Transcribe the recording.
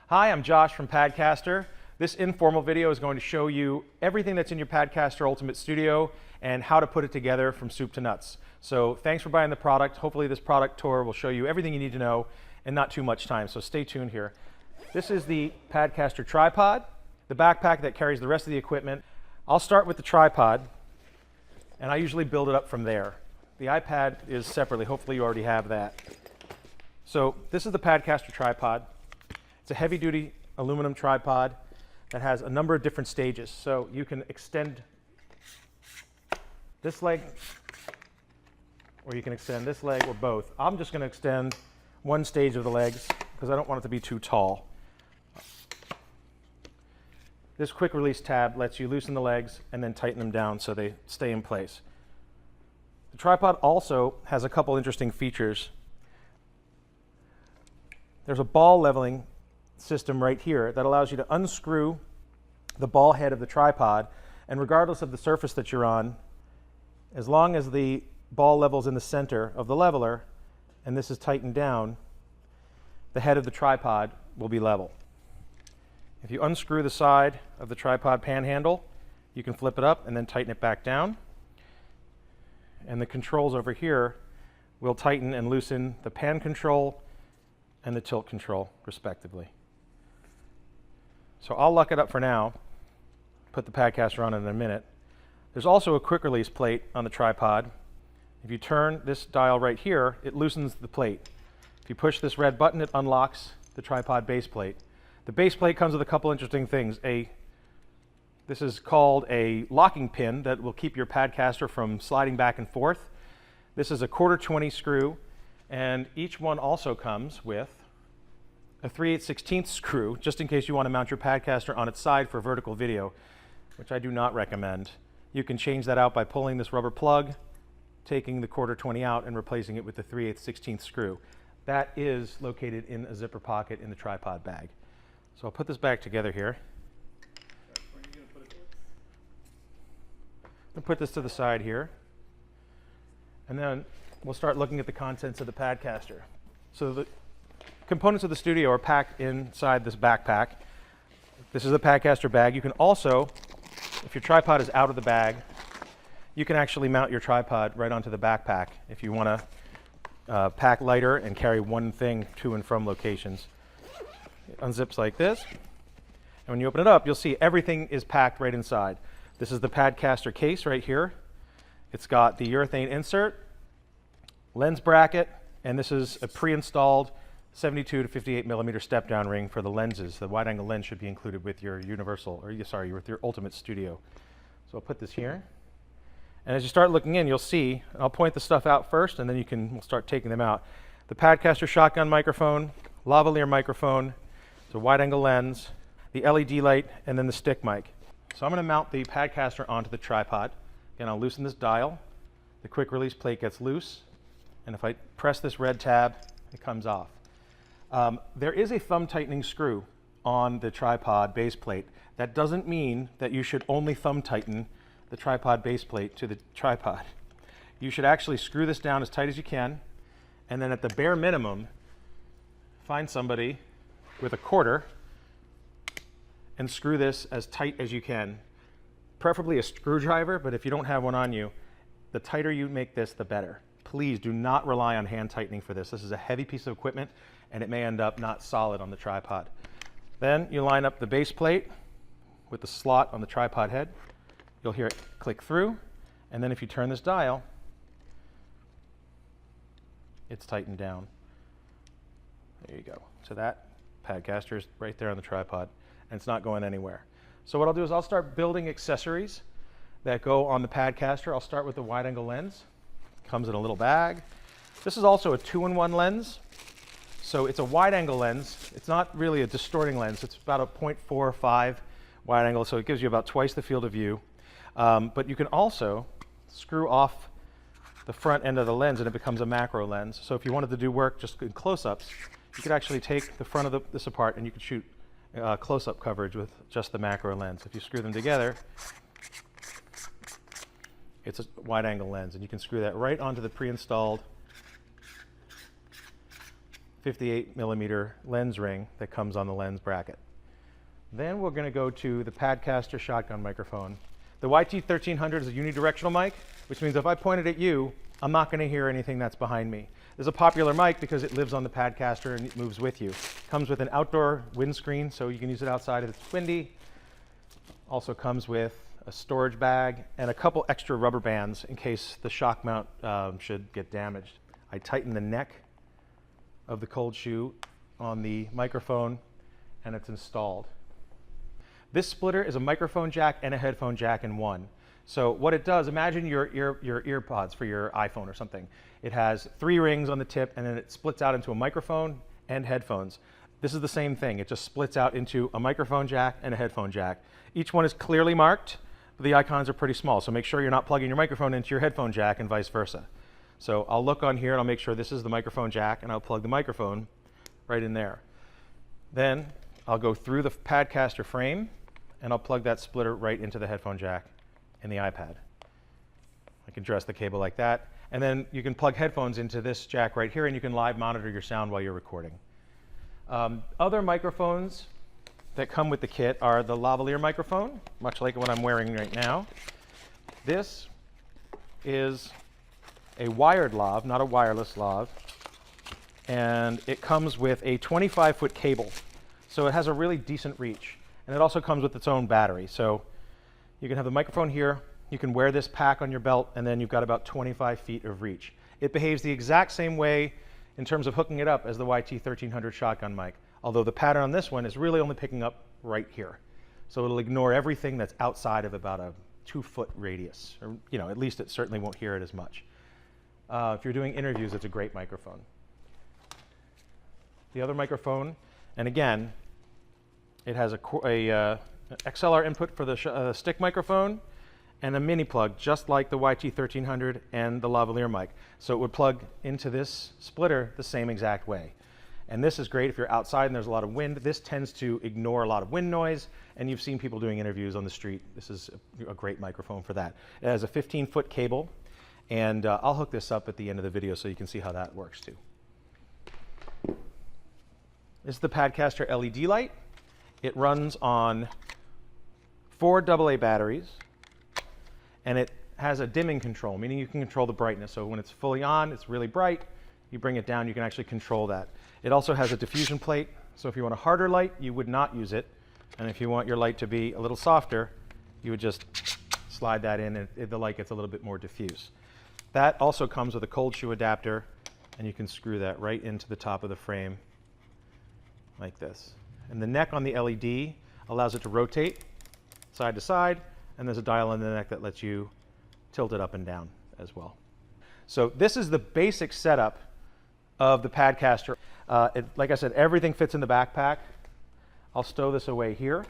Hi, I'm Josh from Padcaster. This informal video is going to show you everything that's in your Padcaster Ultimate Studio and how to put it together from soup to nuts. So thanks for buying the product. Hopefully this product tour will show you everything you need to know in not too much time, so stay tuned here. This is the Padcaster tripod, the backpack that carries the rest of the equipment. I'll start with the tripod, and I usually build it up from there. The iPad is separately. Hopefully you already have that. So this is the Padcaster tripod. It's a heavy-duty aluminum tripod that has a number of different stages. So you can extend this leg, or you can extend this leg, or both. I'm just going to extend one stage of the legs because I don't want it to be too tall. This quick release tab lets you loosen the legs and then tighten them down so they stay in place. The tripod also has a couple interesting features. There's a ball leveling system right here that allows you to unscrew the ball head of the tripod, and regardless of the surface that you're on, as long as the ball level's in the center of the leveler and this is tightened down, the head of the tripod will be level. If you unscrew the side of the tripod pan handle, you can flip it up and then tighten it back down, and the controls over here will tighten and loosen the pan control and the tilt control respectively. So I'll lock it up for now, put the Padcaster on in a minute. There's also a quick release plate on the tripod. If you turn this dial right here, it loosens the plate. If you push this red button, it unlocks the tripod base plate. The base plate comes with a couple interesting things. This is called a locking pin that will keep your Padcaster from sliding back and forth. This is a 1/4 screw, and each one also comes with a 3/8/16 screw, just in case you want to mount your Padcaster on its side for vertical video, which I do not recommend. You can change that out by pulling this rubber plug, taking the 1/4 out, and replacing it with the 3/8/16 screw. That is located in a zipper pocket in the tripod bag. So I'll put this back together here. I'll put this to the side here, and then we'll start looking at the contents of the Padcaster. So the components of the studio are packed inside this backpack. This is the Padcaster bag. You can also, if your tripod is out of the bag, you can actually mount your tripod right onto the backpack if you want to pack lighter and carry one thing to and from locations. It unzips like this, and when you open it up, you'll see everything is packed right inside. This is the Padcaster case right here. It's got the urethane insert, lens bracket, and this is a pre-installed 72 to 58 millimeter step down ring for the lenses. The wide angle lens should be included with your universal, or sorry, with your Ultimate Studio. So I'll put this here. And as you start looking in, you'll see, I'll point the stuff out first and then we'll start taking them out. The Padcaster shotgun microphone, lavalier microphone, the wide angle lens, the LED light, and then the stick mic. So I'm going to mount the Padcaster onto the tripod. Again, I'll loosen this dial. The quick release plate gets loose, and if I press this red tab, it comes off. There is a thumb tightening screw on the tripod base plate. That doesn't mean that you should only thumb tighten the tripod base plate to the tripod. You should actually screw this down as tight as you can, and then at the bare minimum, find somebody with a quarter and screw this as tight as you can. Preferably a screwdriver, but if you don't have one on you, the tighter you make this, the better. Please do not rely on hand tightening for this. This is a heavy piece of equipment, and it may end up not solid on the tripod. Then you line up the base plate with the slot on the tripod head. You'll hear it click through, and then if you turn this dial, it's tightened down. There you go. So that Padcaster is right there on the tripod, and it's not going anywhere. So what I'll do is I'll start building accessories that go on the Padcaster. I'll start with the wide angle lens. Comes in a little bag. This is also a 2-in-1 lens. So it's a wide angle lens. It's not really a distorting lens. It's about a 0.45 wide angle, so it gives you about twice the field of view. But you can also screw off the front end of the lens and it becomes a macro lens. So if you wanted to do work just in close-ups, you could actually take the front of this apart and you could shoot close-up coverage with just the macro lens. If you screw them together, it's a wide angle lens, and you can screw that right onto the pre-installed 58 millimeter lens ring that comes on the lens bracket. Then we're going to go to the Padcaster shotgun microphone. The YT1300 is a unidirectional mic, which means if I point it at you, I'm not going to hear anything that's behind me. This is a popular mic because it lives on the Padcaster and it moves with you. Comes with an outdoor windscreen, so you can use it outside if it's windy. Also comes with a storage bag and a couple extra rubber bands in case the shock mount should get damaged. I tighten the neck of the cold shoe on the microphone and it's installed. This splitter is a microphone jack and a headphone jack in one. So what it does, imagine your earpods for your iPhone or something. It has 3 rings on the tip and then it splits out into a microphone and headphones. This is the same thing. It just splits out into a microphone jack and a headphone jack. Each one is clearly marked, but the icons are pretty small. So make sure you're not plugging your microphone into your headphone jack and vice versa. So I'll look on here and I'll make sure this is the microphone jack and I'll plug the microphone right in there. Then I'll go through the Padcaster frame and I'll plug that splitter right into the headphone jack in the iPad. I can dress the cable like that. And then you can plug headphones into this jack right here and you can live monitor your sound while you're recording. Other microphones that come with the kit are the lavalier microphone, much like what I'm wearing right now. This is a wired lav, not a wireless lav, and it comes with a 25-foot cable. So it has a really decent reach. And it also comes with its own battery. So you can have the microphone here, you can wear this pack on your belt, and then you've got about 25 feet of reach. It behaves the exact same way in terms of hooking it up as the YT1300 shotgun mic, although the pattern on this one is really only picking up right here. So it'll ignore everything that's outside of about a 2-foot radius, or at least it certainly won't hear it as much. If you're doing interviews, it's a great microphone. The other microphone, and again, it has a XLR input for the stick microphone and a mini plug, just like the YT1300 and the lavalier mic. So it would plug into this splitter the same exact way. And this is great if you're outside and there's a lot of wind. This tends to ignore a lot of wind noise, and you've seen people doing interviews on the street. This is a great microphone for that. It has a 15-foot cable, and I'll hook this up at the end of the video so you can see how that works too. This is the Padcaster LED light. It runs on 4 AA batteries, and it has a dimming control, meaning you can control the brightness. So when it's fully on, it's really bright. You bring it down, you can actually control that. It also has a diffusion plate, so if you want a harder light, you would not use it. And if you want your light to be a little softer, you would just slide that in and the light gets a little bit more diffuse. That also comes with a cold shoe adapter, and you can screw that right into the top of the frame like this. And the neck on the LED allows it to rotate side to side, and there's a dial in the neck that lets you tilt it up and down as well. So this is the basic setup of the Padcaster. Like I said, everything fits in the backpack. I'll stow this away here.